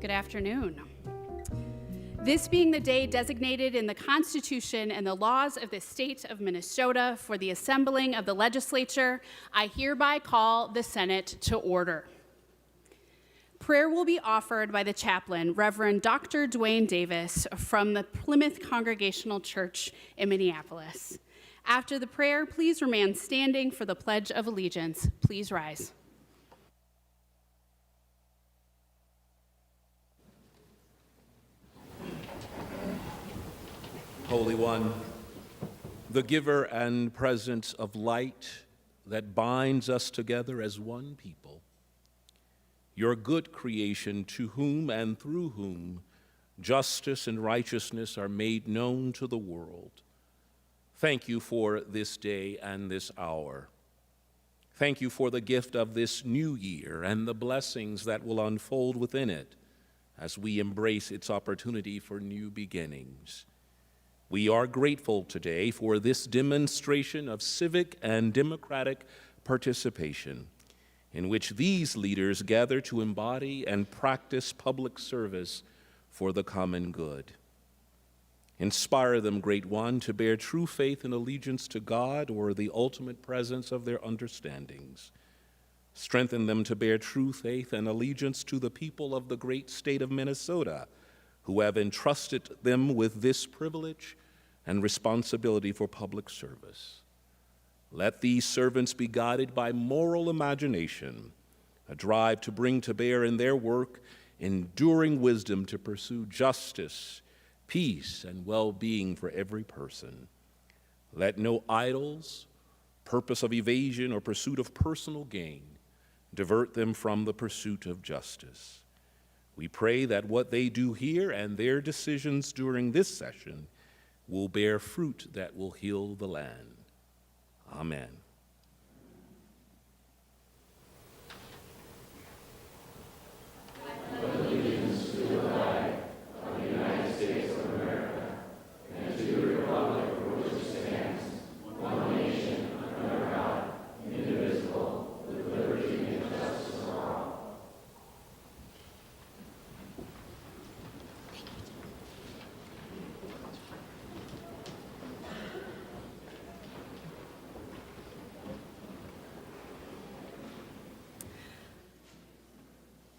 Good afternoon. This being the day designated in the Constitution and the laws of the state of Minnesota for the assembling of the legislature, I hereby call the Senate to order. Prayer will be offered by the chaplain, Reverend Dr. Dwayne Davis from the Plymouth Congregational Church in Minneapolis. After the prayer, please remain standing for the Pledge of Allegiance. Please rise. Holy One, the giver and presence of light that binds us together as one people, your good creation to whom and through whom justice and righteousness are made known to the world. Thank you for this day and this hour. Thank you for the gift of this new year and the blessings that will unfold within it as we embrace its opportunity for new beginnings. We are grateful today for this demonstration of civic and democratic participation in which these leaders gather to embody and practice public service for the common good. Inspire them, Great One, to bear true faith and allegiance to God or the ultimate presence of their understandings. Strengthen them to bear true faith and allegiance to the people of the great state of Minnesota, who have entrusted them with this privilege and responsibility for public service. Let these servants be guided by moral imagination, a drive to bring to bear in their work enduring wisdom to pursue justice, peace, and well-being for every person. Let no idols, purpose of evasion, or pursuit of personal gain divert them from the pursuit of justice. We pray that what they do here and their decisions during this session will bear fruit that will heal the land. Amen.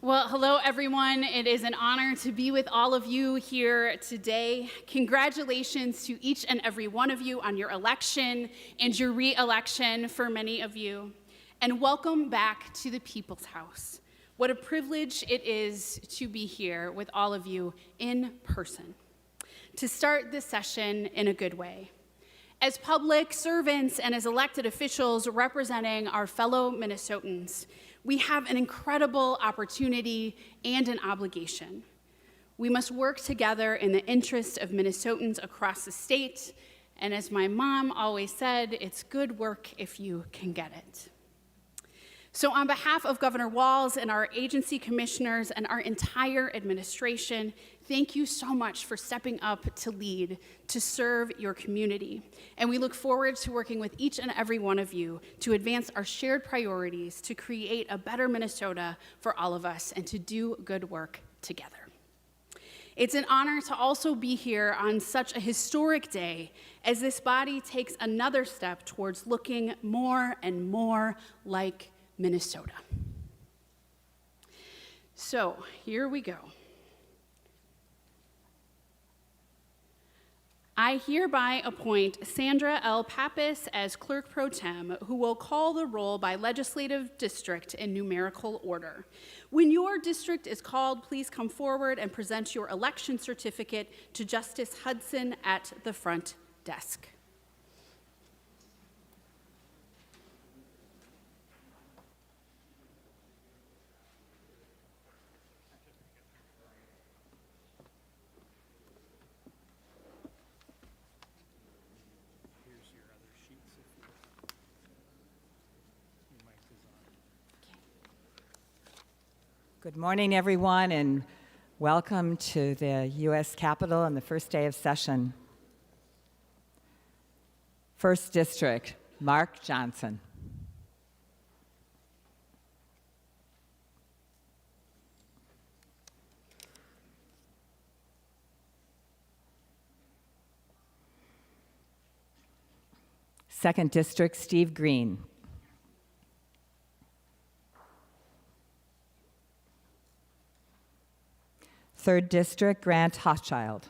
Well, hello, everyone. It is an honor to be with all of you here today. Congratulations to each and every one of you on your election and your re-election for many of you. And welcome back to the People's House. What a privilege it is to be here with all of you in person, to start this session in a good way. As public servants and as elected officials representing our fellow Minnesotans, we have an incredible opportunity and an obligation. We must work together in the interest of Minnesotans across the state, and as my mom always said, it's good work if you can get it. So on behalf of Governor Walz and our agency commissioners and our entire administration, thank you so much for stepping up to lead, to serve your community. And we look forward to working with each and every one of you to advance our shared priorities to create a better Minnesota for all of us and to do good work together. It's an honor to also be here on such a historic day as this body takes another step towards looking more and more like Minnesota. So here we go. I hereby appoint Sandra L. Pappas as Clerk Pro Tem, who will call the roll by legislative district in numerical order. When your district is called, please come forward and present your election certificate to Justice Hudson at the front desk. Good morning, everyone, and welcome to the U.S. Capitol on the first day of session. First District, Mark Johnson. 2nd District, Steve Green. 3rd District, Grant Hochschild.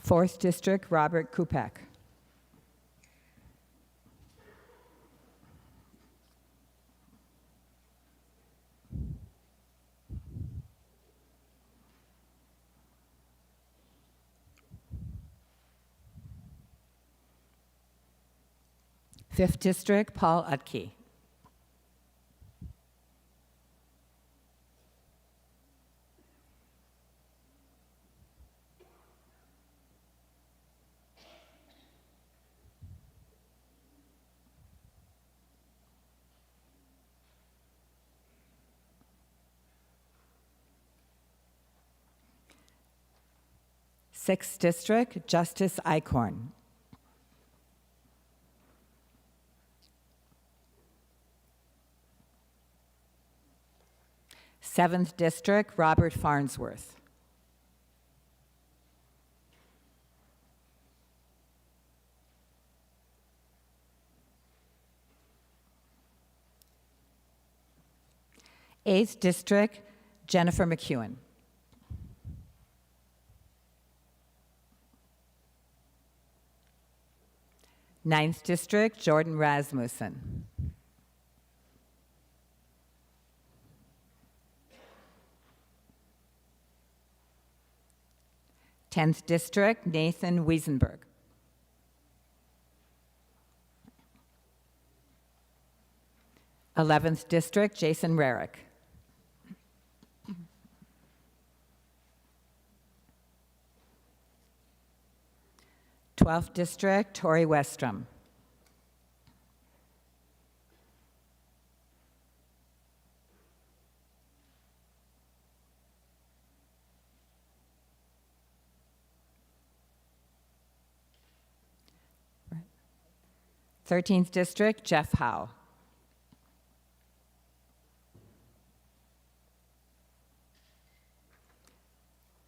4th District, Robert Kupek. 5th District, Paul Utke. 6th District, Justice Eichhorn. 7th District, Robert Farnsworth. 8th District, Jennifer McEwen. 9th District, Jordan Rasmussen. 10th District, Nathan Wiesenberg. 11th District, Jason Rarick. 12th District, Tori Westrom. 13th District, Jeff Howe.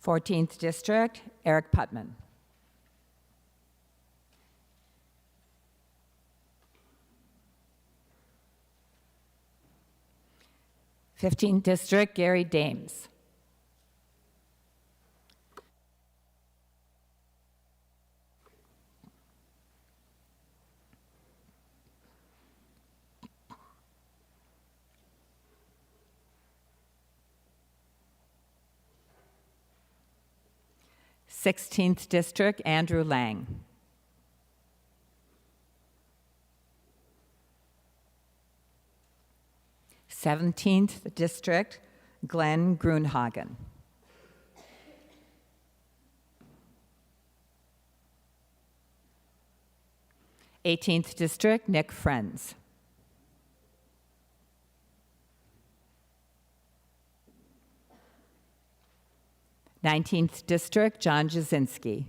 14th District, Eric Putman. 15th District, Gary Dames. 16th District, Andrew Lang. 17th District, Glenn Grunhagen. 18th District, Nick Friends. 19th District, John Jasinski.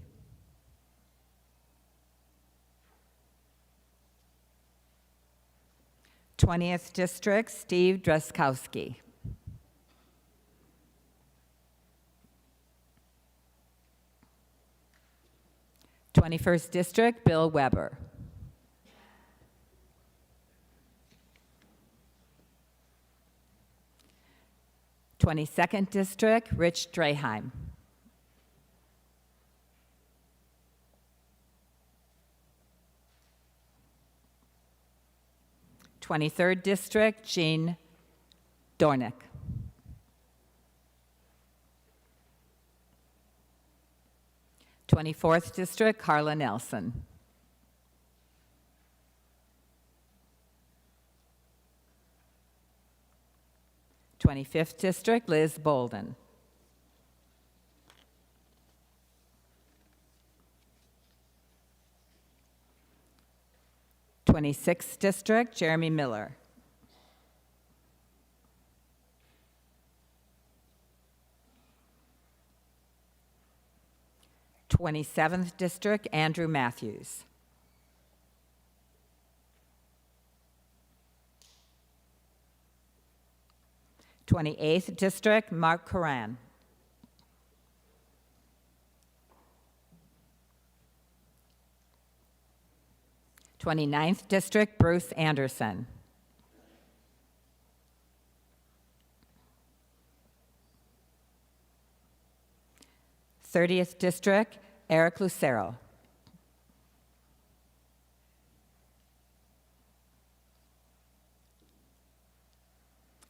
20th District, Steve Dreskowski. 21st District, Bill Weber. 22nd District, Rich Draheim. 23rd District, Jean Dornick. 24th District, Carla Nelson. 25th District, Liz Bolden. 26th District, Jeremy Miller. 27th District, Andrew Matthews. 28th District, Mark Coran. 29th District, Bruce Anderson. 30th District, Eric Lucero.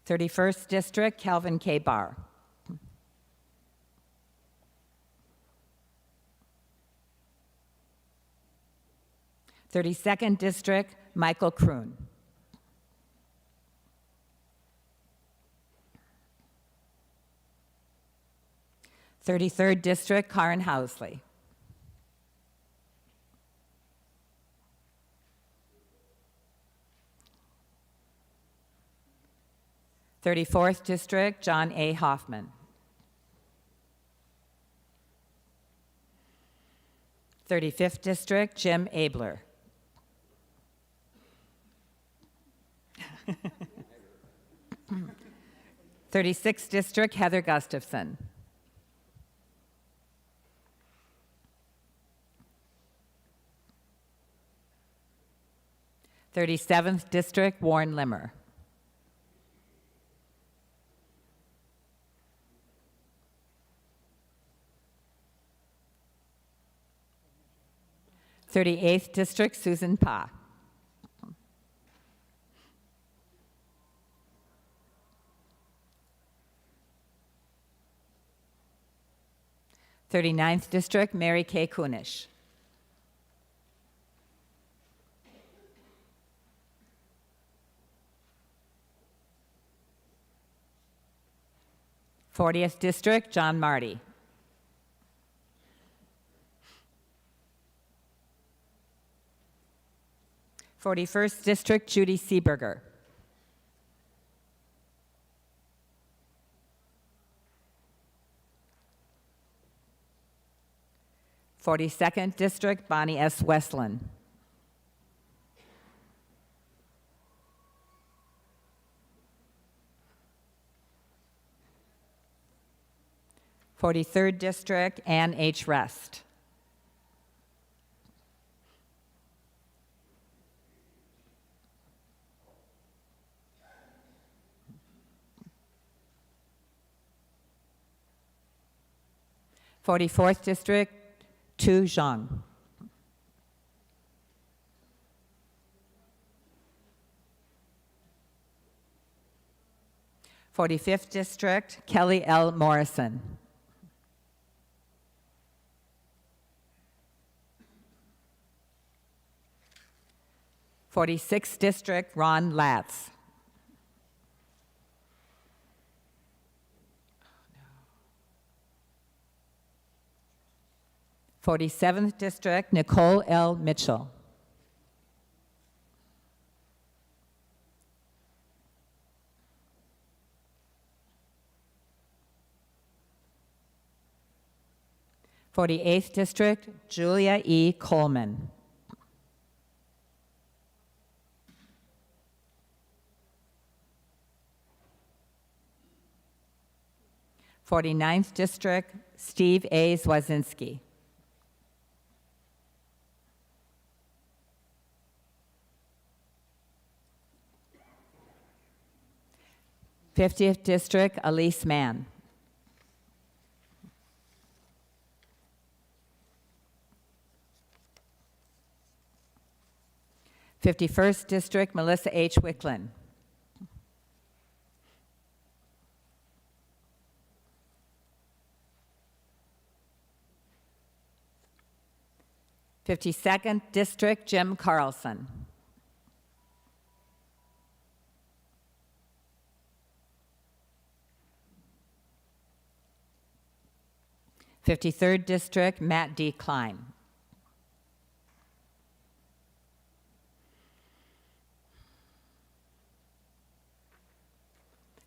31st District, Calvin K. Barr. 32nd District, Michael Kroon. 33rd District, Karen Housley. 34th District, John A. Hoffman. 35th District, Jim Abler. 36th District, Heather Gustafson. 37th District, Warren Limmer. 38th District, Susan Pa. 39th District, Mary Kay Kunish. 40th District, John Marty. 41st District, Judy Seeberger. 42nd District, Bonnie S. Westland. 43rd District, Ann H. Rest. 44th District, Tu Zhang. 45th District, Kelly L. Morrison. 46th District, Ron Latz. 47th District, Nicole L. Mitchell. 48th District, Julia E. Coleman. 49th District, Steve A. Zwazinski. 50th District, Elise Mann. 51st District, Melissa H. Wicklin. 52nd District, Jim Carlson. 53rd District, Matt D. Klein.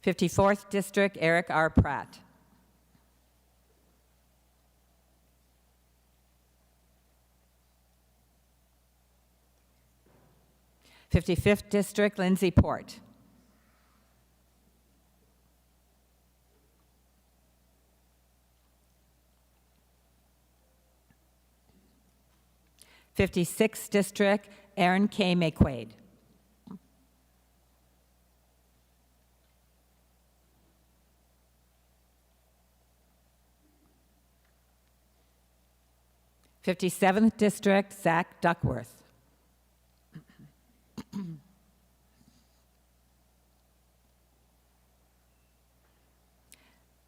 54th District, Eric R. Pratt. 55th District, Lindsay Port. 56th District, Aaron K. McQuaid. 57th District, Zach Duckworth.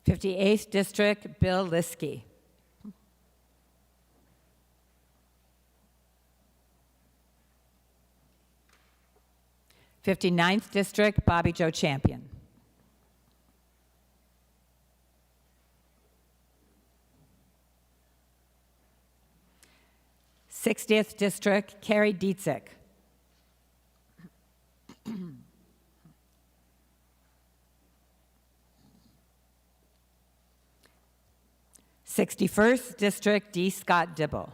58th District, Bill Liskey. 59th District, Bobby Joe Champion. 60th District, Carrie Dietzick. 61st District, D. Scott Dibble.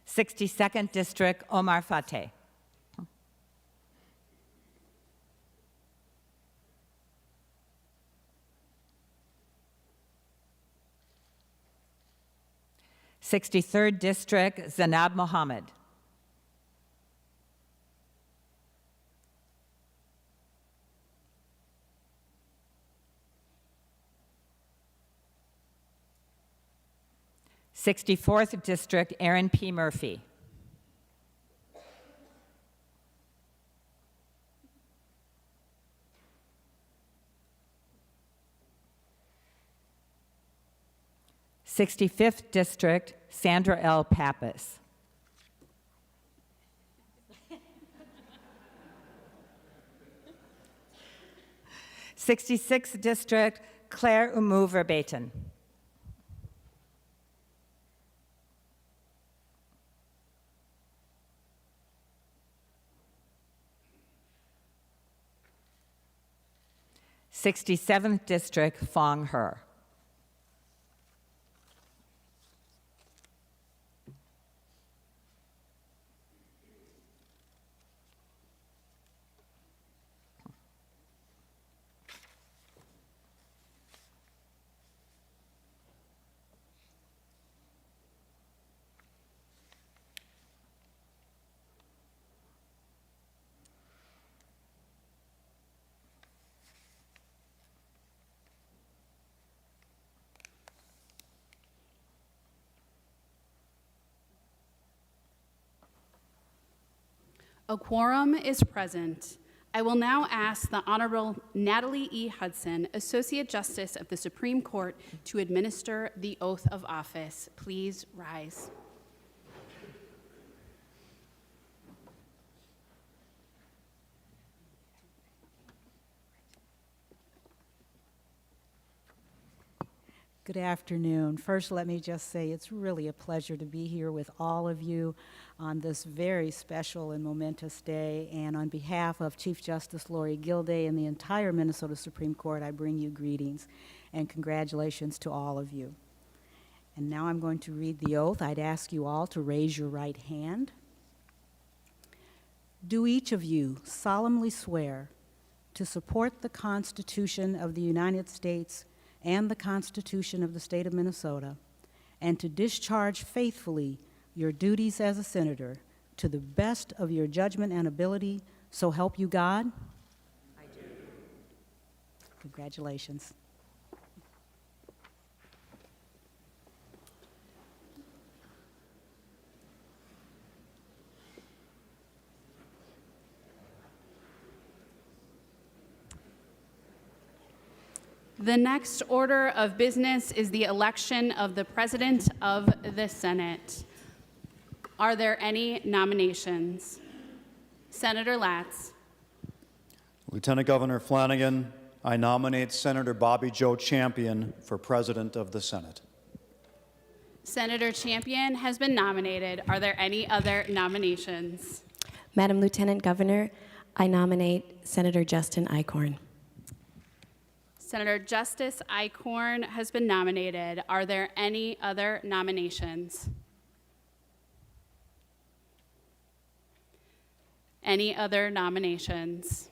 62nd District, Omar Fateh. 63rd District, Zanab Mohammed. 64th District, Aaron P. Murphy. 65th District, Sandra L. Pappas. 66th District, Claire Umu Verbaten. 67th District, Fong He. A quorum is present. I will now ask the Honorable Natalie E. Hudson, Associate Justice of the Supreme Court, to administer the oath of office. Please rise. Good afternoon. First, let me just say it's really a pleasure to be here with all of you on this very special and momentous day. And on behalf of Chief Justice Lori Gilday and the entire Minnesota Supreme Court, I bring you greetings and congratulations to all of you. And now I'm going to read the oath. I'd ask you all to raise your right hand. Do each of you solemnly swear to support the Constitution of the United States and the Constitution of the State of Minnesota, and to discharge faithfully your duties as a senator to the best of your judgment and ability, so help you God? I do. Congratulations. The next order of business is the election of the President of the Senate. Are there any nominations? Senator Latz. Lieutenant Governor Flanagan, I nominate Senator Bobby Joe Champion for President of the Senate. Senator Champion has been nominated. Are there any other nominations? Madam Lieutenant Governor, I nominate Senator Justin Eichhorn. Senator Justice Eichhorn has been nominated. Are there any other nominations? Any other nominations?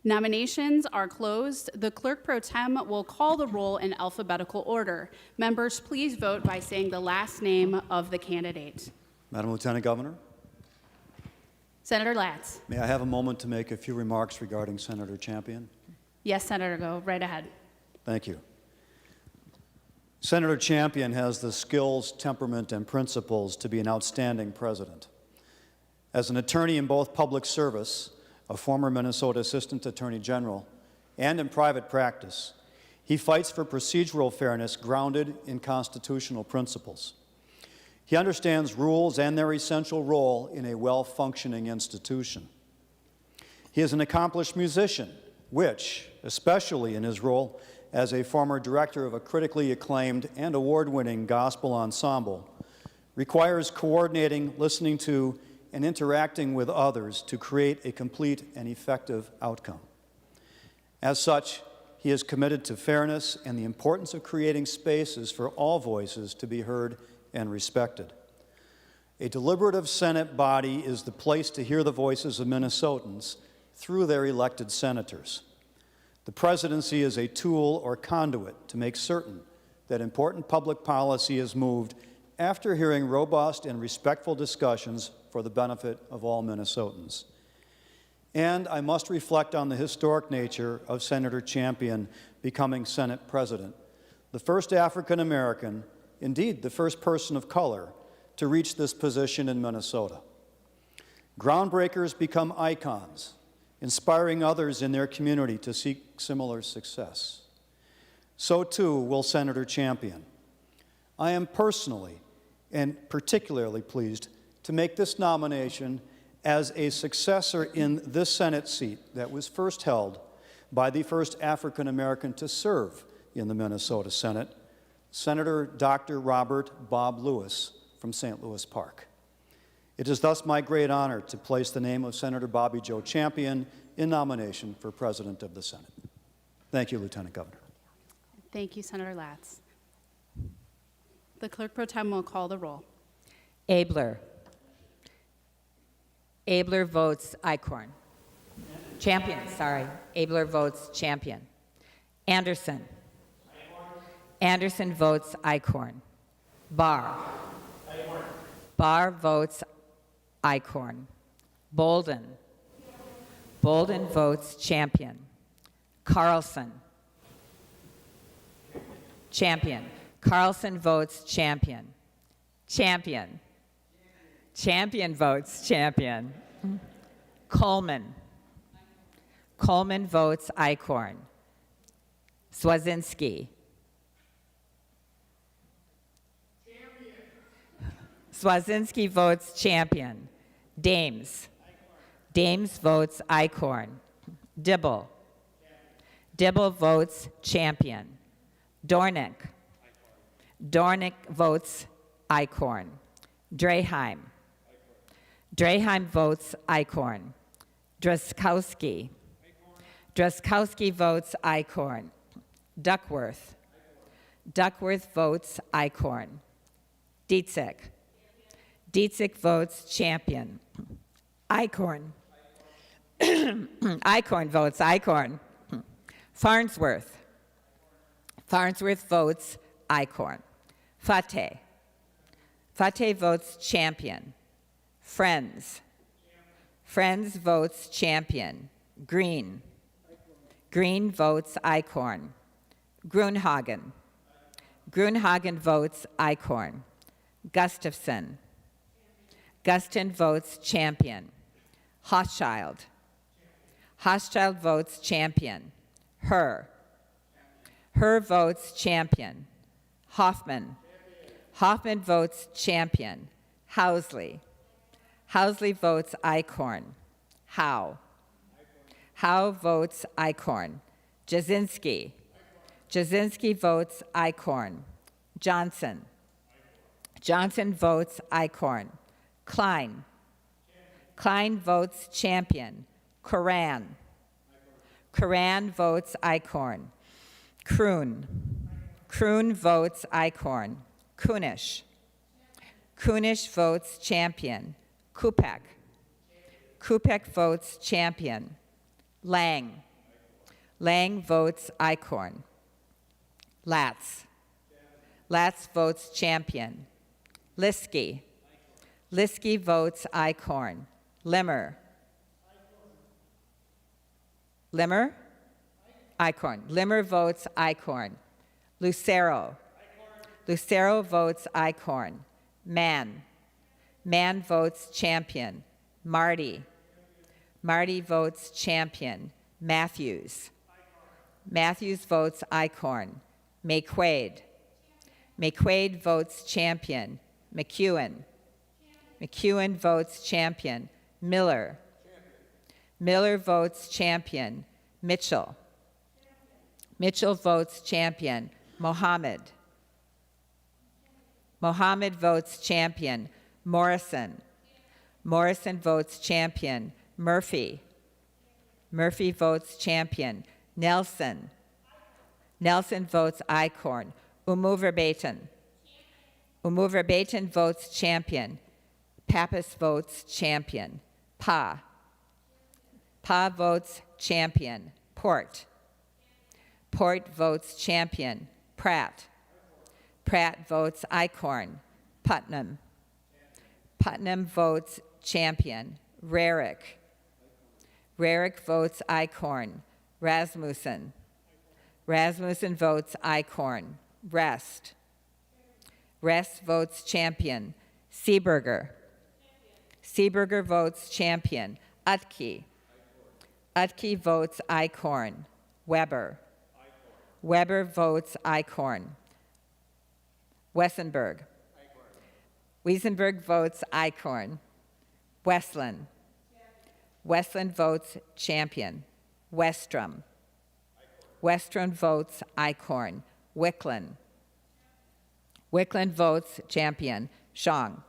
Nominations are closed. The clerk pro tem will call the roll in alphabetical order. Members, please vote by saying the last name of the candidate. Madam Lieutenant Governor, Senator Latz. may I have a moment to make a few remarks regarding Senator Champion? Yes, Senator, go right ahead. Thank you. Senator Champion has the skills, temperament, and principles to be an outstanding president. As an attorney in both public service, a former Minnesota Assistant Attorney General, and in private practice, he fights for procedural fairness grounded in constitutional principles. He understands rules and their essential role in a well-functioning institution. He is an accomplished musician, which, especially in his role as a former director of a critically acclaimed and award-winning gospel ensemble, requires coordinating, listening to, and interacting with others to create a complete and effective outcome. As such, he is committed to fairness and the importance of creating spaces for all voices to be heard and respected. A deliberative Senate body is the place to hear the voices of Minnesotans through their elected senators. The presidency is a tool or conduit to make certain that important public policy is moved after hearing robust and respectful discussions for the benefit of all Minnesotans. And I must reflect on the historic nature of Senator Champion becoming Senate President, the first African American, indeed the first person of color, to reach this position in Minnesota. Groundbreakers become icons, inspiring others in their community to seek similar success. So too will Senator Champion. I am personally and particularly pleased to make this nomination as a successor in this Senate seat that was first held by the first African American to serve in the Minnesota Senate, Senator Dr. Robert Bob Lewis from St. Louis Park. It is thus my great honor to place the name of Senator Bobby Joe Champion in nomination for President of the Senate. Thank you, Lieutenant Governor. Thank you, Senator Latz. The clerk pro tem will call the roll. Abler. Abler votes Icorn. Champion, sorry. Abler votes Champion. Anderson. Anderson votes Icorn. Barr. Barr votes Icorn. Bolden. Bolden votes Champion. Carlson. Champion. Carlson votes Champion. Champion. Champion votes Champion. Coleman. Coleman votes Icorn. Swazinski. Swazinski votes Champion. Dames. Dames votes Icorn. Dibble. Dibble votes Champion. Dornick. Dornick votes Icorn. Draheim. Draheim votes Icorn. Druskowski. Druskowski votes Icorn. Duckworth. Duckworth votes Icorn. Dietzick. Dietzick votes Champion. Icorn. Icorn votes Icorn. Farnsworth. Farnsworth votes Icorn. Fateh. Fateh votes Champion. Friends. Friends votes Champion. Green. Green votes Icorn. Grunhagen. Grunhagen votes Icorn. Gustafson. Guston votes Champion. Hochschild. Hochschild votes Champion. Herr. Herr votes Champion. Hoffman. Hoffman votes Champion. Housley. Housley votes Icorn. Howe. Howe votes Icorn. Jasinski. Jasinski votes Icorn. Johnson. Johnson votes Icorn. Klein. Klein votes Champion. Coran. Coran votes Icorn. Kroon. Kroon votes Icorn. Kunish. Kunish votes Champion. Kupek. Kupek votes Champion. Lang. Lang votes Icorn. Latz. Latz votes Champion. Liskey. Liskey votes Icorn. Limmer. Limmer? Icorn. Limmer votes Icorn. Lucero. Lucero votes Icorn. Mann. Mann votes Champion. Marty. Marty votes Champion. Matthews. Matthews votes Icorn. McQuaid. McQuaid votes Champion. McEwen. McEwen votes Champion. Miller. Miller votes Champion. Mitchell. Mitchell votes Champion. Mohammed. Mohammed votes Champion. Morrison. Morrison votes Champion. Murphy. Murphy votes Champion. Nelson. Nelson votes Icorn. Umuverbaten. Umuverbaten votes Champion. Pappas votes Champion. Pa. Pa votes Champion. Port. Port votes Champion. Pratt. Pratt votes Icorn. Putnam. Putnam votes Champion. Rarick. Rarick votes Icorn. Rasmussen. Rasmussen votes Icorn. Rest. Rest votes Champion. Seeberger. Seeberger votes Champion. Utke. Utke votes Icorn. Weber. Weber votes Icorn. Wessenberg. Wiesenberg votes Icorn. Westland. Westland votes Champion. Westrom. Westrom votes Icorn. Wickland. Wickland votes Champion. Shong.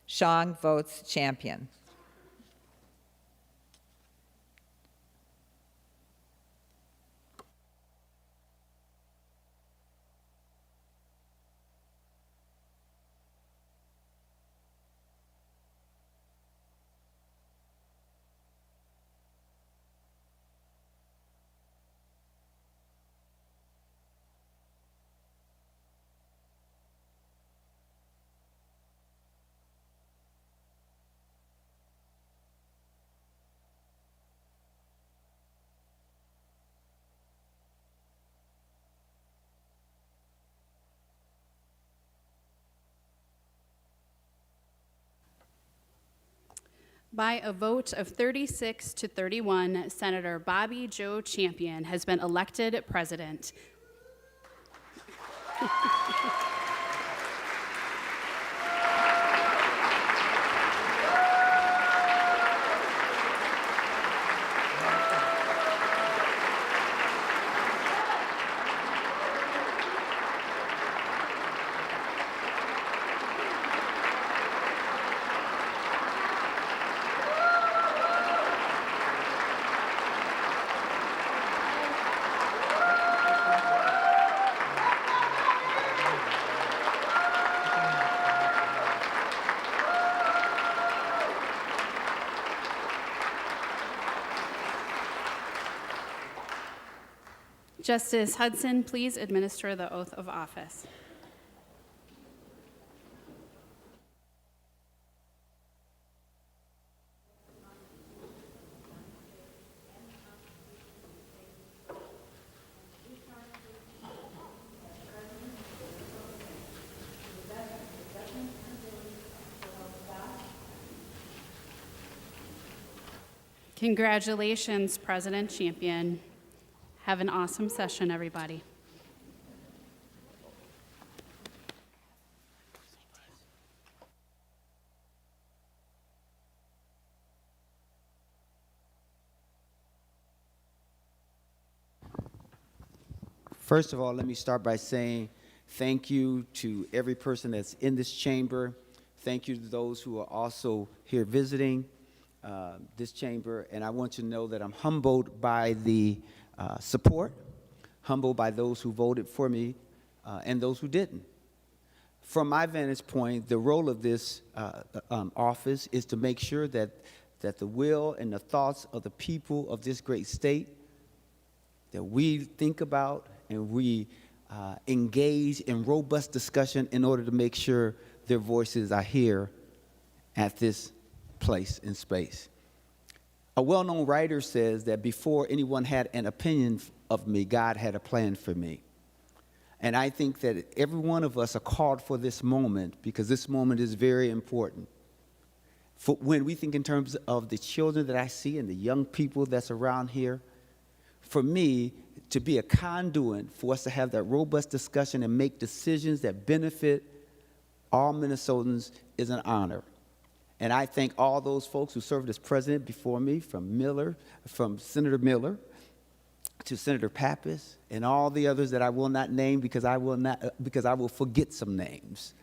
Shong votes Champion. By a vote of 36 to 31, Senator Bobby Joe Champion has been elected president. Justice Hudson, please administer the oath of office. Congratulations, President Champion. Have an awesome session, everybody. First of all, let me start by saying thank you to every person that's in this chamber. Thank you to those who are also here visiting this chamber. And I want you to know that I'm humbled by the support, humbled by those who voted for me and those who didn't. From my vantage point, the role of this office is to make sure that the will and the thoughts of the people of this great state that we think about and we engage in robust discussion in order to make sure their voices are here at this place and space. A well-known writer says that before anyone had an opinion of me, God had a plan for me. And I think that every one of us are called for this moment because this moment is very important. For when we think in terms of the children that I see and the young people that's around here, for me, to be a conduit for us to have that robust discussion and make decisions that benefit all Minnesotans is an honor. And I thank all those folks who served as president before me, from Senator Miller to Senator Pappas, and all the others that I will not name because I will forget some names.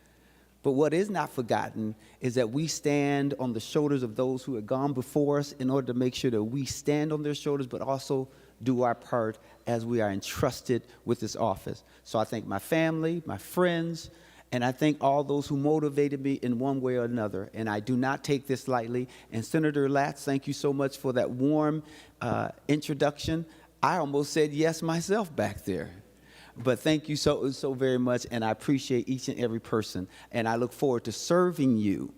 But what is not forgotten is that we stand on the shoulders of those who have gone before us in order to make sure that we stand on their shoulders, but also do our part as we are entrusted with this office. So I thank my family, my friends, and I thank all those who motivated me in one way or another. And I do not take this lightly. And Senator Latz, thank you so much for that warm introduction. I almost said yes myself back there. But thank you so very much, and I appreciate each and every person. And I look forward to serving you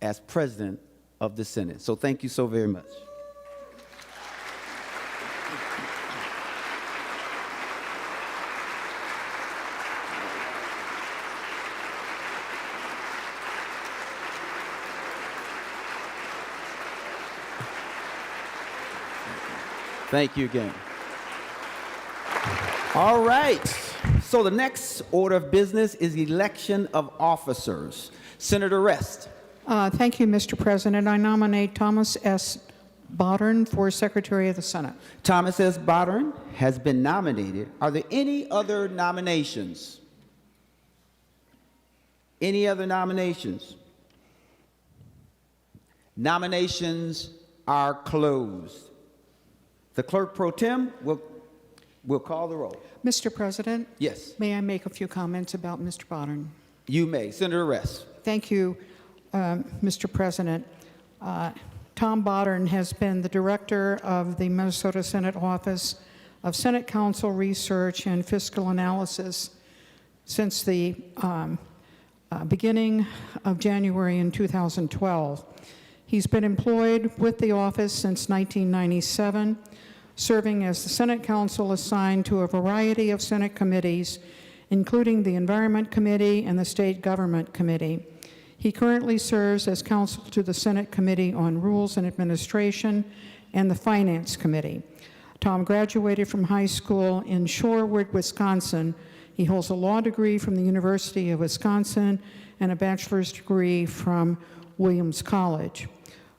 as president of the Senate. So thank you so very much. Thank you again. All right. So the next order of business is election of officers. Senator Rest. Thank you, Mr. President. I nominate Thomas S. Bodern for Secretary of the Senate. Thomas S. Bodern has been nominated. Are there any other nominations? Any other nominations? Nominations are closed. The clerk pro tem will call the roll. Mr. President? Yes. May I make a few comments about Mr. Bodern? You may. Senator Rest. Thank you, Mr. President. Tom Bodern has been the director of the Minnesota Senate Office of Senate Council Research and Fiscal Analysis since the beginning of January in 2012. He's been employed with the office since 1997, serving as the Senate counsel assigned to a variety of Senate committees, including the Environment Committee and the State Government Committee. He currently serves as counsel to the Senate Committee on Rules and Administration and the Finance Committee. Tom graduated from high school in Shorewood, Wisconsin. He holds a law degree from the University of Wisconsin and a bachelor's degree from Williams College.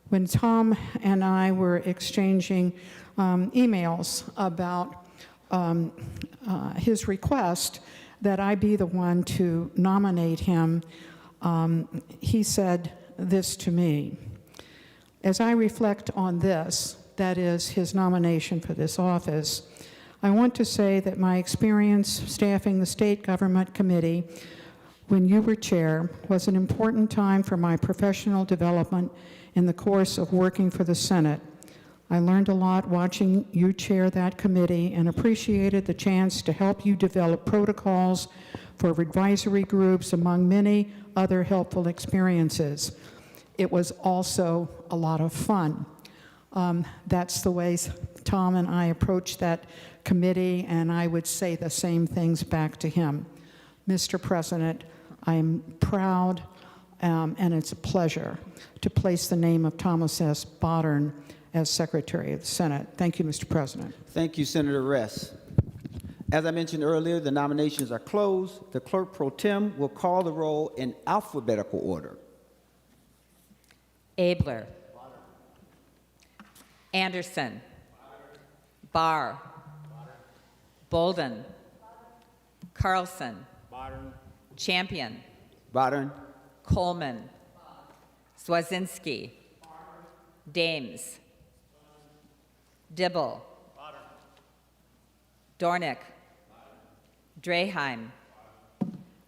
When Tom and I were exchanging emails about his request that I be the one to nominate him, he said this to me. As I reflect on this, that is his nomination for this office, I want to say that my experience staffing the State Government Committee when you were chair was an important time for my professional development in the course of working for the Senate. I learned a lot watching you chair that committee and appreciated the chance to help you develop protocols for advisory groups, among many other helpful experiences. It was also a lot of fun. That's the ways Tom and I approached that committee, and I would say the same things back to him. Mr. President, I'm proud and it's a pleasure to place the name of Thomas S. Bodern as Secretary of the Senate. Thank you, Mr. President. Thank you, Senator Rest. As I mentioned earlier, the nominations are closed. The clerk pro tem will call the roll in alphabetical order. Abler. Anderson. Barr. Bolden. Carlson. Champion. Bodern. Coleman. Swazinski. Dames. Dibble. Dornick. Draheim.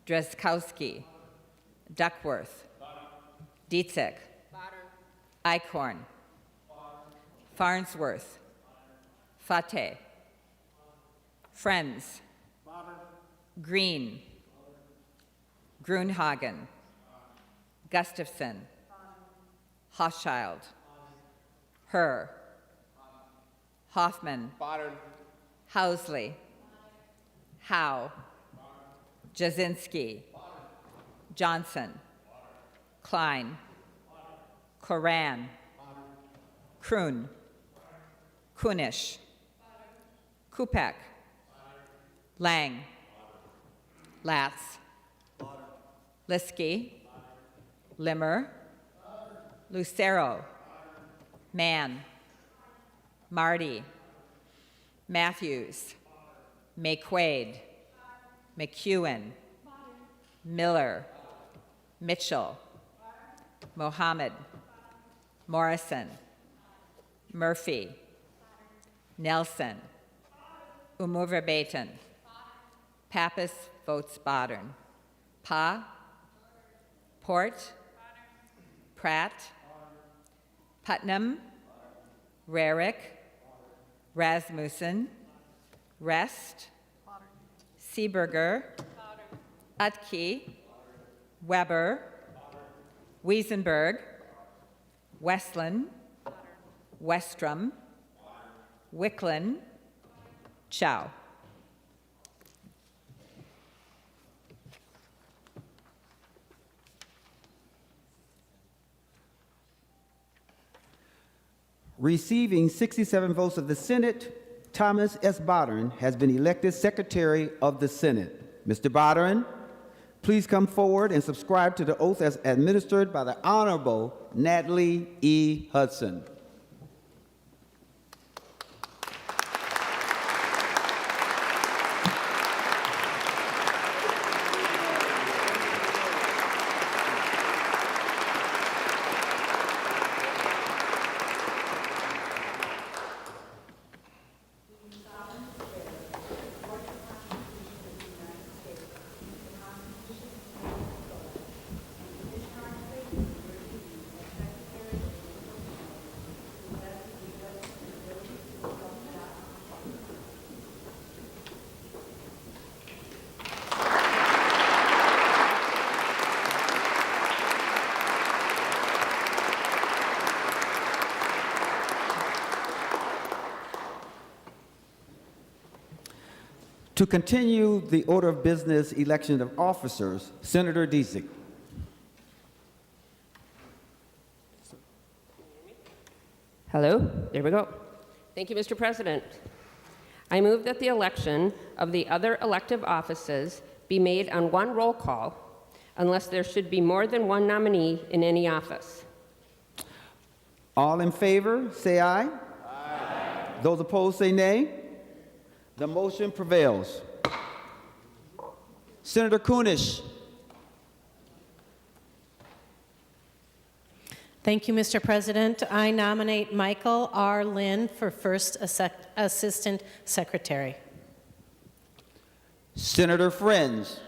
Drazkowski. Duckworth. Dietzig. Eichhorn. Farnsworth. Fateh. Friends. Green. Grunhagen. Gustafson. Hochschild. Herr. Hoffman. Housley. Howe. Jasinski. Johnson. Klein. Koran. Kroon. Kunish. Kupek. Lang. Latz. Liskey. Limmer. Lucero. Mann. Marty. Matthews. McQuaid. McEwen. Miller. Mitchell. Mohammed. Morrison. Murphy. Nelson. Umuverbaten. Pappas votes Bodern. Pa. Port. Pratt. Putnam. Rarick. Rasmussen. Rest. Seeberger. Utke. Weber. Wiesenberg. Westland. Westrom. Wicklin. Chow. Receiving 67 votes of the Senate, Thomas S. Bodern has been elected Secretary of the Senate. Mr. Bodern, please come forward and subscribe to the oath as administered by the Honorable Natalie E. Hudson. To continue the order of business election of officers, Senator Disick. Hello, there we go. Thank you, Mr. President. I move that the election of the other elective offices be made on one roll call unless there should be more than one nominee in any office. All in favor, say aye. Aye. Those opposed, say nay. The motion prevails. Senator Kunish. Thank you, Mr. President. I nominate Michael R. Lynn for First Assistant Secretary. Senator Friends.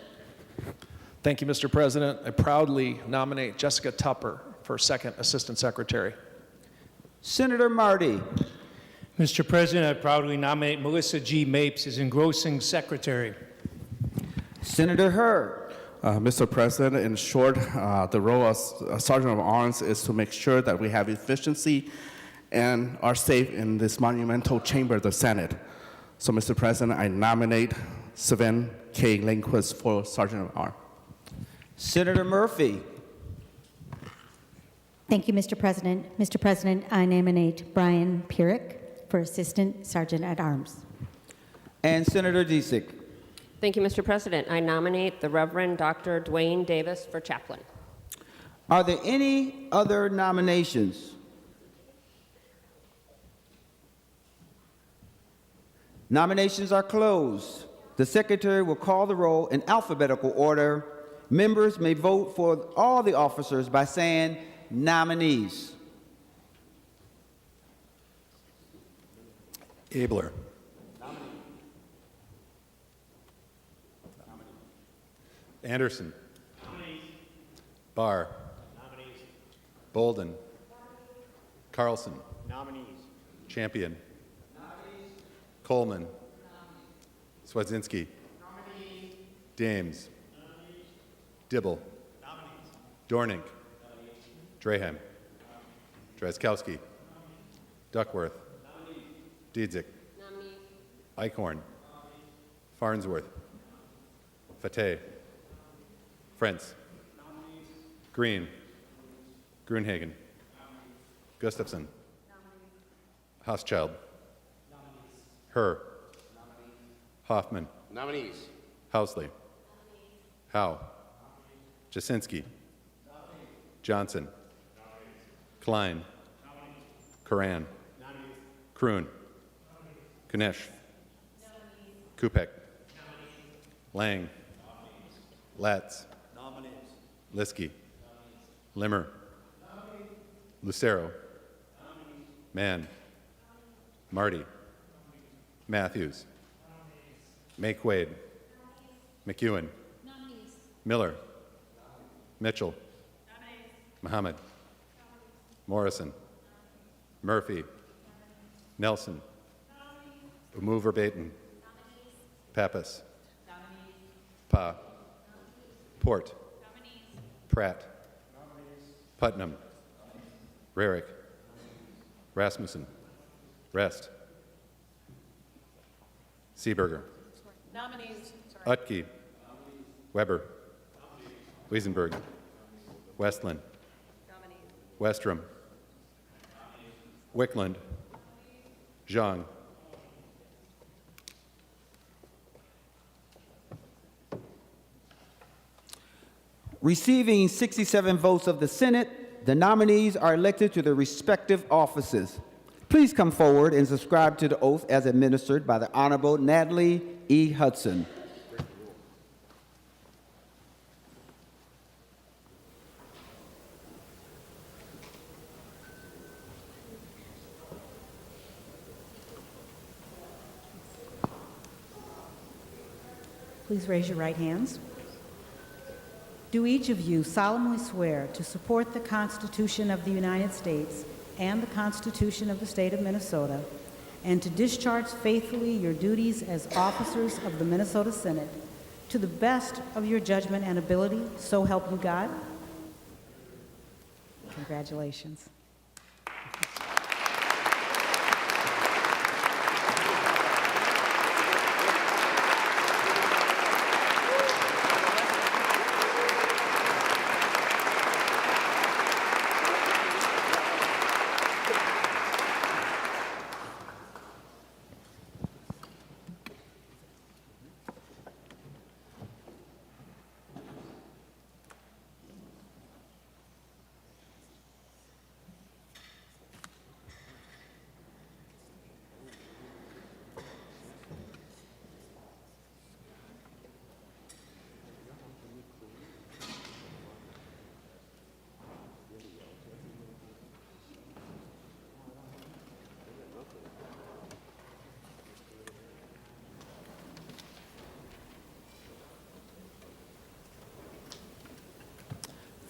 Thank you, Mr. President. I proudly nominate Jessica Tupper for Second Assistant Secretary. Senator Marty. Mr. President, I proudly nominate Melissa G. Mapes as engrossing secretary. Senator Herr. Mr. President, in short, the role of Sergeant of Arms is to make sure that we have efficiency and are safe in this monumental chamber, the Senate. So, Mr. President, I nominate Sven K. Lindquist for Sergeant of Arms. Senator Murphy. Thank you, Mr. President. Mr. President, I nominate Brian Pierrick for Assistant Sergeant at Arms. And Senator Disick. Thank you, Mr. President. I nominate the Reverend Dr. Dwayne Davis for chaplain. Are there any other nominations? Nominations are closed. The Secretary will call the roll in alphabetical order. Members may vote for all the officers by saying nominees. Abler. Anderson. Nominees. Barr. Nominees. Bolden. Carlson. Nominees. Champion. Nominees. Coleman. Nominees. Swedzinski. Dames. Dibble. Dorning. Drahem. Drazkowski. Duckworth. Diedzik. Eichhorn. Farnsworth. Fateh. Frentz. Green. Grunhagen. Gustafson. Hauschild. Herr. Hoffman. Nominees. Housley. Howe. Jasinski. Johnson. Klein. Karan. Kroon. Kunesh. Kupek. Lang. Latz. Liskey. Limmer. Lucero. Mann. Marty. Matthews. Make Wade. McEwen. Miller. Mitchell. Muhammad. Morrison. Murphy. Nelson. Umu Verbatim. Pappas. Pa. Port. Pratt. Putnam. Rarick. Rasmussen. Rest. Seeberger. Nominees. Utke. Weber. Wiesenberg. Westland. Westrom. Wickland. Zhang. Receiving 67 votes of the Senate, the nominees are elected to their respective offices. Please come forward and subscribe to the oath as administered by the Honorable Natalie E. Hudson. Please raise your right hands. Do each of you solemnly swear to support the Constitution of the United States and the Constitution of the State of Minnesota, and to discharge faithfully your duties as officers of the Minnesota Senate to the best of your judgment and ability, so help you God? Congratulations.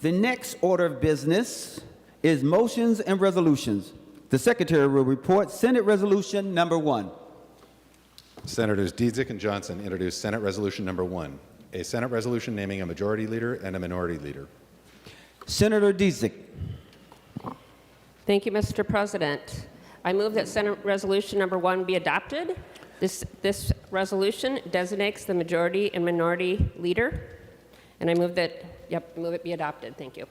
The next order of business is motions and resolutions. The Secretary will report Senate Resolution Number 1. Senators Diedzik and Johnson introduced Senate Resolution Number 1, a Senate resolution naming a majority leader and a minority leader. Senator Diedzik. Thank you, Mr. President. I move that Senate Resolution Number 1 be adopted. This resolution designates the majority and minority leader, and I move that, move it be adopted. Thank you.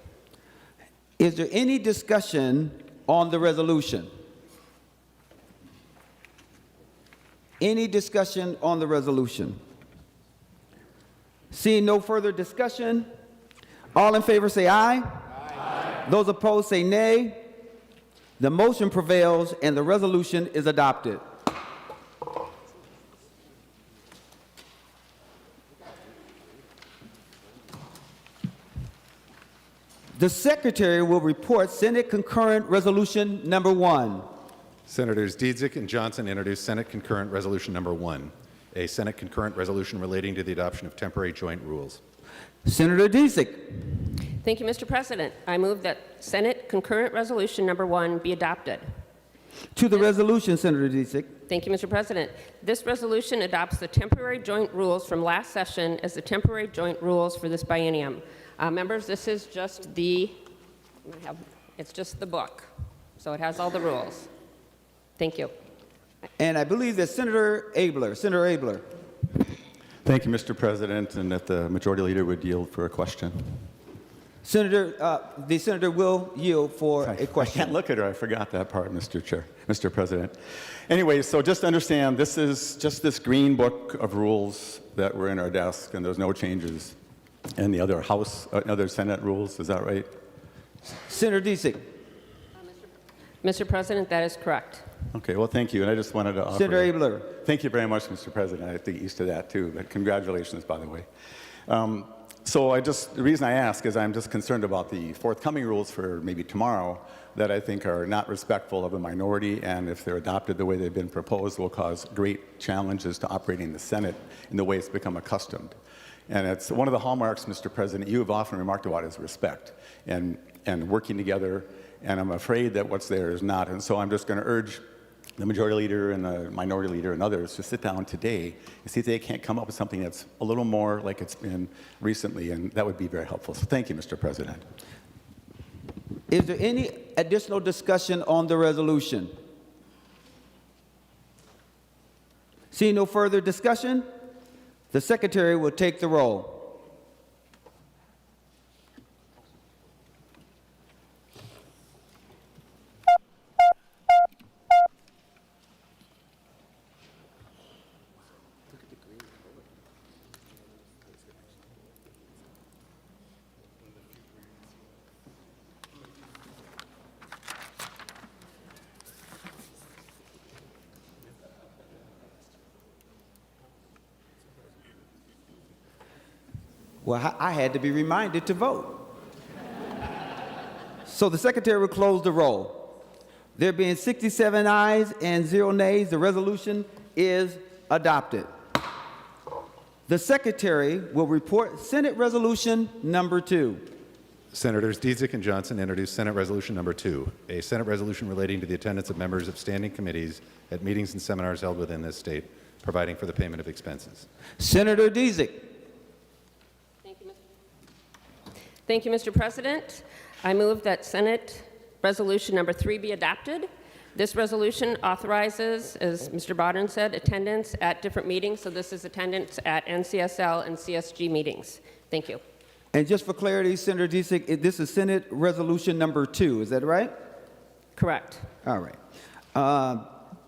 Is there any discussion on the resolution? Any discussion on the resolution? Seeing no further discussion, all in favor say aye. Aye. Those opposed say nay. The motion prevails and the resolution is adopted. The Secretary will report Senate Concurrent Resolution Number 1. Senators Diedzik and Johnson introduced Senate Concurrent Resolution Number 1, a Senate Concurrent Resolution relating to the adoption of temporary joint rules. Senator Diedzik. Thank you, Mr. President. I move that Senate Concurrent Resolution Number 1 be adopted. To the resolution, Senator Diedzik. Thank you, Mr. President. This resolution adopts the temporary joint rules from last session as the temporary joint rules for this biennium. Members, this is just it's just the book, so it has all the rules. Thank you. And I believe that Senator Abler. Thank you, Mr. President, and that the Majority Leader would yield for a question. The senator will yield for a question. I can't look at her. I forgot that part, Mr. President. Anyway, so just understand, this is just this green book of rules that were in our desk, and there's no changes in the other Senate rules. Is that right? Senator Disick. Mr. President, that is correct. Okay, well, thank you. And I just wanted to offer... Senator Abler. Thank you very much, Mr. President. I have to get used to that, too. But congratulations, by the way. The reason I ask is I'm just concerned about the forthcoming rules for maybe tomorrow that I think are not respectful of the minority, and if they're adopted the way they've been proposed, will cause great challenges to operating the Senate in the way it's become accustomed. And it's one of the hallmarks, Mr. President, you have often remarked about is respect and working together, and I'm afraid that what's there is not. And so I'm just going to urge the Majority Leader and the Minority Leader and others to sit down today and see if they can't come up with something that's a little more like it's been recently, and that would be very helpful. So thank you, Mr. President. Is there any additional discussion on the resolution? Seeing no further discussion, the Secretary will take the roll. Well, I had to be reminded to vote. So the Secretary will close the roll. There being 67 ayes and 0 nays, the resolution is adopted. The Secretary will report Senate Resolution number 2. Senators Disick and Johnson introduced Senate Resolution number 2, a Senate resolution relating to the attendance of members of standing committees at meetings and seminars held within this state, providing for the payment of expenses. Senator Disick. Thank you, Mr. President. I move that Senate Resolution number 3 be adopted. This resolution authorizes, as Mr. Bodden said, attendance at different meetings. So this is attendance at NCSL and CSG meetings. Thank you. And just for clarity, Senator Disick, this is Senate Resolution number 2. Is that right? Correct. All right.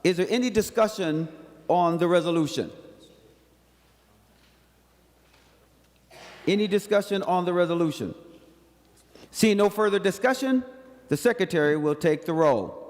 Is there any discussion on the resolution? Any discussion on the resolution? Seeing no further discussion, the Secretary will take the roll.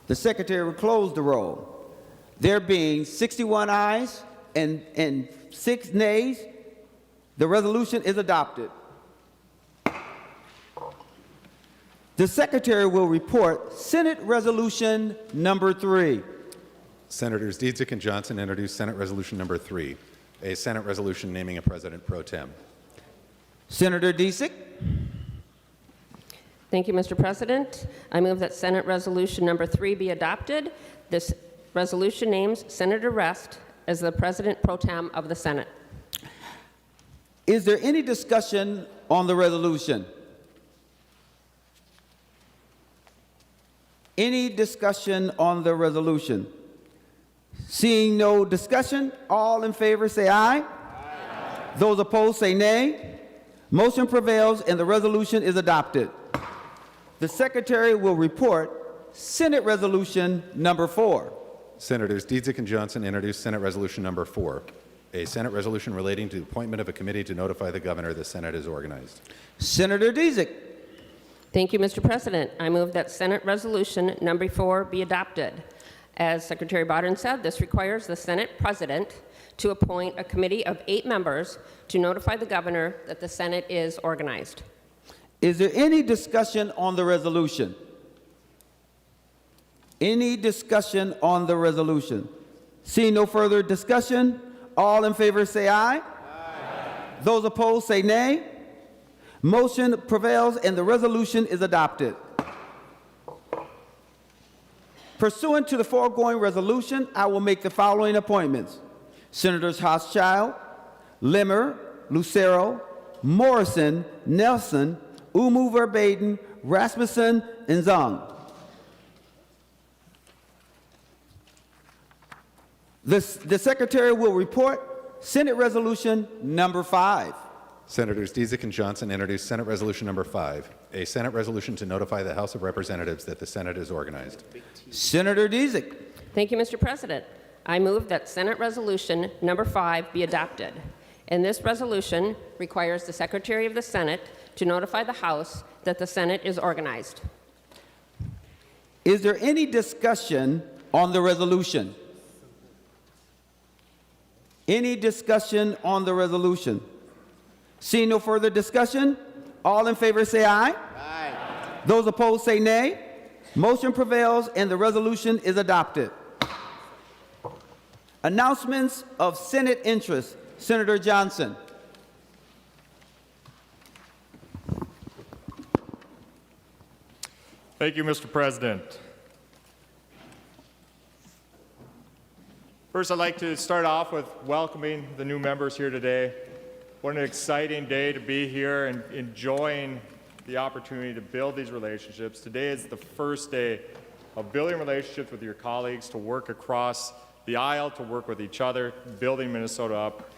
The Secretary will close the roll. There being 61 ayes and 6 nays, the resolution is adopted. The Secretary will report Senate Resolution number 3. Senators Disick and Johnson introduced Senate Resolution number 3, a Senate resolution naming a President pro tem. Senator Disick. Thank you, Mr. President. I move that Senate Resolution number 3 be adopted. This resolution names Senator Rest as the President pro tem of the Senate. Is there any discussion on the resolution? Any discussion on the resolution? Seeing no discussion, all in favor say aye. Aye. Those opposed say nay. Motion prevails and the resolution is adopted. The Secretary will report Senate Resolution number 4. Senators Dietzick and Johnson introduced Senate Resolution Number 4, a Senate resolution relating to the appointment of a committee to notify the governor the Senate is organized. Senator Dietzick. Thank you, Mr. President. I move that Senate Resolution Number 4 be adopted. As Secretary Bodden said, this requires the Senate President to appoint a committee of 8 members to notify the governor that the Senate is organized. Is there any discussion on the resolution? Any discussion on the resolution? Seeing no further discussion, all in favor say aye. Aye. Those opposed say nay. Motion prevails and the resolution is adopted. Pursuant to the foregoing resolution, I will make the following appointments. Senators Hochschild, Limmer, Lucero, Morrison, Nelson, Umu Verbaden, Rasmussen, and Zung. The Secretary will report Senate Resolution Number 5. Senators Dietzick and Johnson introduced Senate Resolution Number 5, a Senate resolution to notify the House of Representatives that the Senate is organized. Senator Dietzick. Thank you, Mr. President. I move that Senate Resolution Number 5 be adopted. And this resolution requires the Secretary of the Senate to notify the House that the Senate is organized. Is there any discussion on the resolution? Any discussion on the resolution? Seeing no further discussion, all in favor say aye. Aye. Those opposed say nay. Motion prevails and the resolution is adopted. Announcements of Senate interest. Senator Johnson. Thank you, Mr. President. First, I'd like to start off with welcoming the new members here today. What an exciting day to be here and enjoying the opportunity to build these relationships. Today is the first day of building relationships with your colleagues, to work across the aisle, to work with each other, building Minnesota up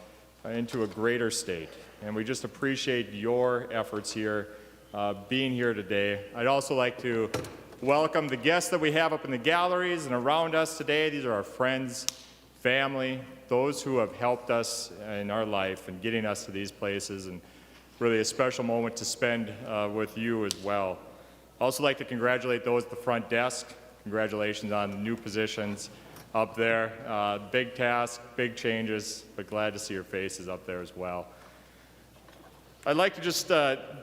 into a greater state. And we just appreciate your efforts here, being here today. I'd also like to welcome the guests that we have up in the galleries and around us today. These are our friends, family, those who have helped us in our life and getting us to these places, and really a special moment to spend with you as well. I'd also like to congratulate those at the front desk. Congratulations on the new positions up there. Big task, big changes, but glad to see your faces up there as well. I'd like to just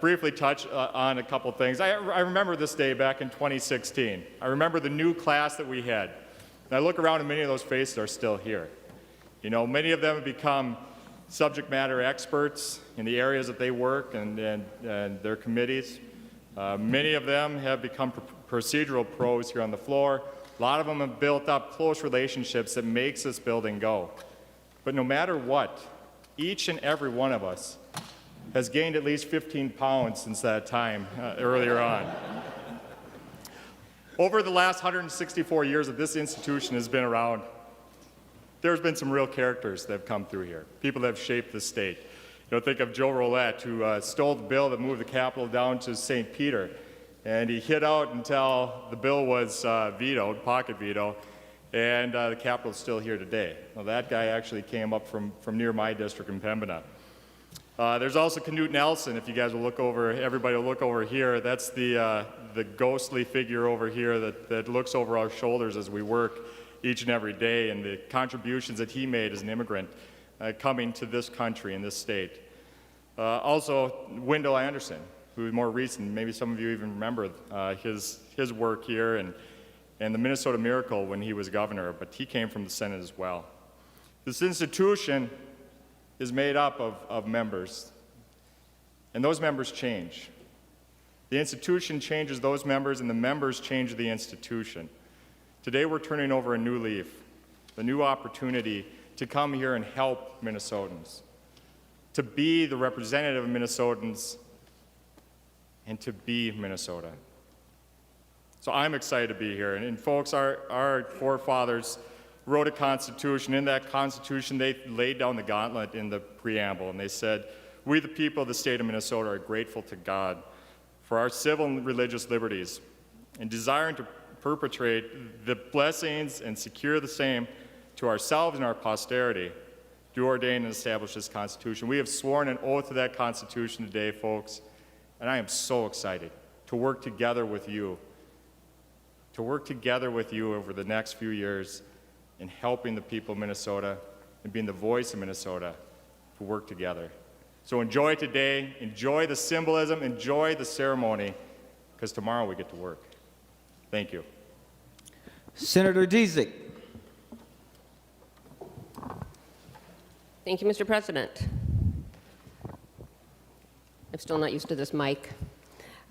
briefly touch on a couple things. I remember this day back in 2016. I remember the new class that we had. And I look around and many of those faces are still here. You know, many of them have become subject matter experts in the areas that they work and their committees. Many of them have become procedural pros here on the floor. A lot of them have built up close relationships that makes this building go. But no matter what, each and every one of us has gained at least 15 pounds since that time earlier on. Over the last 164 years that this institution has been around, there's been some real characters that have come through here, people that have shaped the state. You know, think of Joe Roulette, who stole the bill that moved the Capitol down to St. Peter, and he hid out until the bill was vetoed, pocket veto, and the Capitol's still here today. Well, that guy actually came up from near my district in Pembina. There's also Knute Nelson. If you guys will look over, everybody will look over here. That's the ghostly figure over here that looks over our shoulders as we work each and every day, and the contributions that he made as an immigrant coming to this country and this state. Also, Wendell Anderson, who is more recent. Maybe some of you even remember his work here and the Minnesota Miracle when he was governor, but he came from the Senate as well. This institution is made up of members, and those members change. The institution changes those members, and the members change the institution. Today we're turning over a new leaf, a new opportunity to come here and help Minnesotans, to be the representative of Minnesotans, and to be Minnesota. So I'm excited to be here. And folks, our forefathers wrote a constitution. In that constitution, they laid down the gauntlet in the preamble, and they said, "We, the people of the state of Minnesota, are grateful to God for our civil and religious liberties and desiring to perpetrate the blessings and secure the same to ourselves and our posterity, do ordain and establish this Constitution. We have sworn an oath to that Constitution today, folks, and I am so excited to work together with you, over the next few years in helping the people of Minnesota and being the voice of Minnesota to work together. So enjoy today, enjoy the symbolism, enjoy the ceremony, because tomorrow we get to work. Thank you. Senator Dziedzic. Thank you, Mr. President. I'm still not used to this mic.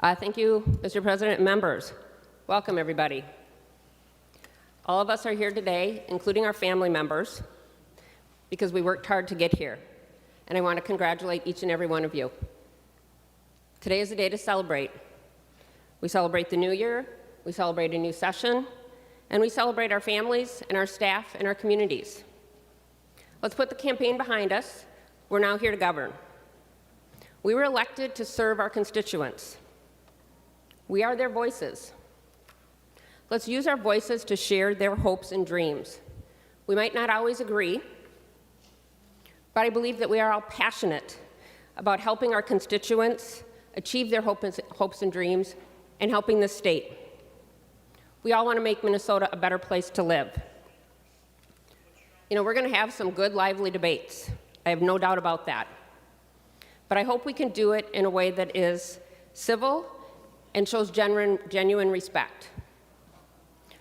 Thank you, Mr. President and members. Welcome, everybody. All of us are here today, including our family members, because we worked hard to get here. And I want to congratulate each and every one of you. Today is a day to celebrate. We celebrate the new year, we celebrate a new session, and we celebrate our families and our staff and our communities. Let's put the campaign behind us. We're now here to govern. We were elected to serve our constituents. We are their voices. Let's use our voices to share their hopes and dreams. We might not always agree, but I believe that we are all passionate about helping our constituents achieve their hopes and dreams and helping the state. We all want to make Minnesota a better place to live. You know, we're going to have some good, lively debates. I have no doubt about that. But I hope we can do it in a way that is civil and shows genuine respect.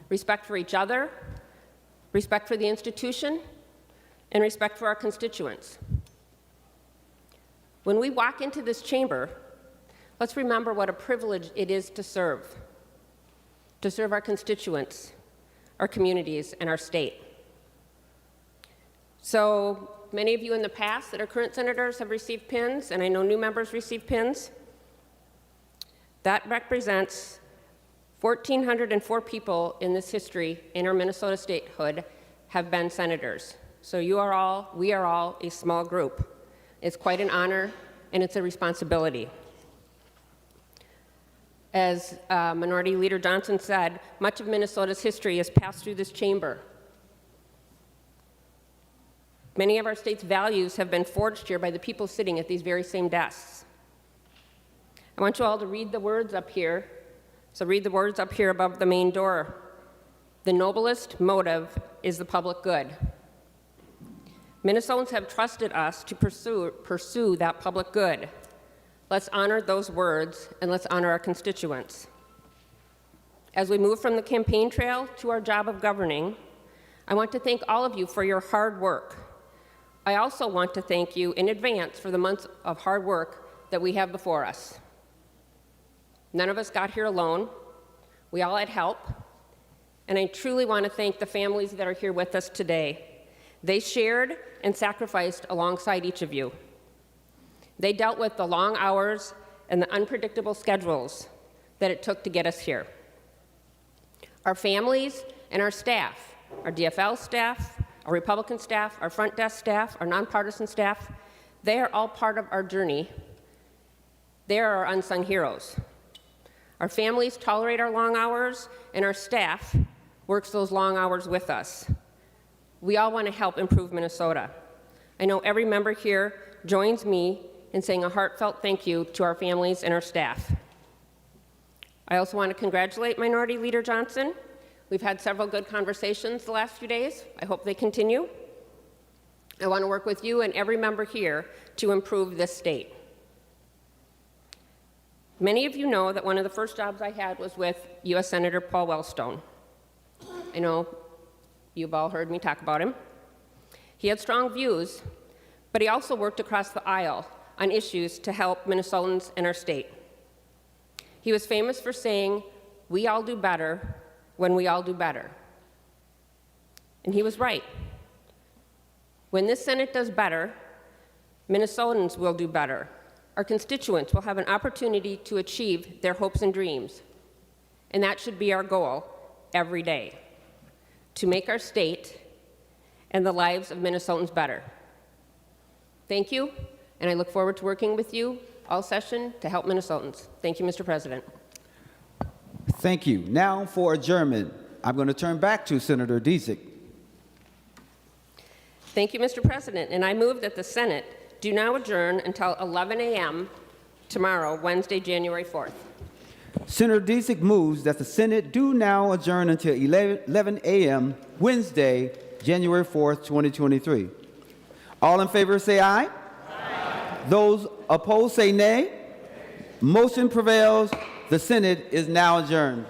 Respect for each other, respect for the institution, and respect for our constituents. When we walk into this chamber, let's remember what a privilege it is to serve our constituents, our communities, and our state. So many of you in the past that are current senators have received pins, and I know new members receive pins. That represents 1,404 people in this history in our Minnesota statehood have been senators. So we are all a small group. It's quite an honor, and it's a responsibility. As Minority Leader Johnson said, much of Minnesota's history has passed through this chamber. Many of our state's values have been forged here by the people sitting at these very same desks. I want you all to read the words up here. So read the words up here above the main door. The noblest motive is the public good. Minnesotans have trusted us to pursue that public good. Let's honor those words, and let's honor our constituents. As we move from the campaign trail to our job of governing, I want to thank all of you for your hard work. I also want to thank you in advance for the months of hard work that we have before us. None of us got here alone. We all had help. And I truly want to thank the families that are here with us today. They shared and sacrificed alongside each of you. They dealt with the long hours and the unpredictable schedules that it took to get us here. Our families and our staff, our DFL staff, our Republican staff, our front desk staff, our nonpartisan staff, they are all part of our journey. They are our unsung heroes. Our families tolerate our long hours, and our staff works those long hours with us. We all want to help improve Minnesota. I know every member here joins me in saying a heartfelt thank you to our families and our staff. I also want to congratulate Minority Leader Johnson. We've had several good conversations the last few days. I hope they continue. I want to work with you and every member here to improve this state. Many of you know that one of the first jobs I had was with U.S. Senator Paul Wellstone. I know you've all heard me talk about him. He had strong views, but he also worked across the aisle on issues to help Minnesotans and our state. He was famous for saying, "We all do better when we all do better." And he was right. When this Senate does better, Minnesotans will do better. Our constituents will have an opportunity to achieve their hopes and dreams. And that should be our goal every day, to make our state and the lives of Minnesotans better. Thank you, and I look forward to working with you all session to help Minnesotans. Thank you, Mr. President. Thank you. Now for adjournment. I'm going to turn back to Senator Disick. Thank you, Mr. President, and I move that the Senate do now adjourn until 11 a.m. tomorrow, Wednesday, January 4th. Senator Disick moves that the Senate do now adjourn until 11 a.m. Wednesday, January 4th, 2023. All in favor say aye. Aye. Those opposed say nay. Motion prevails. The Senate is now adjourned.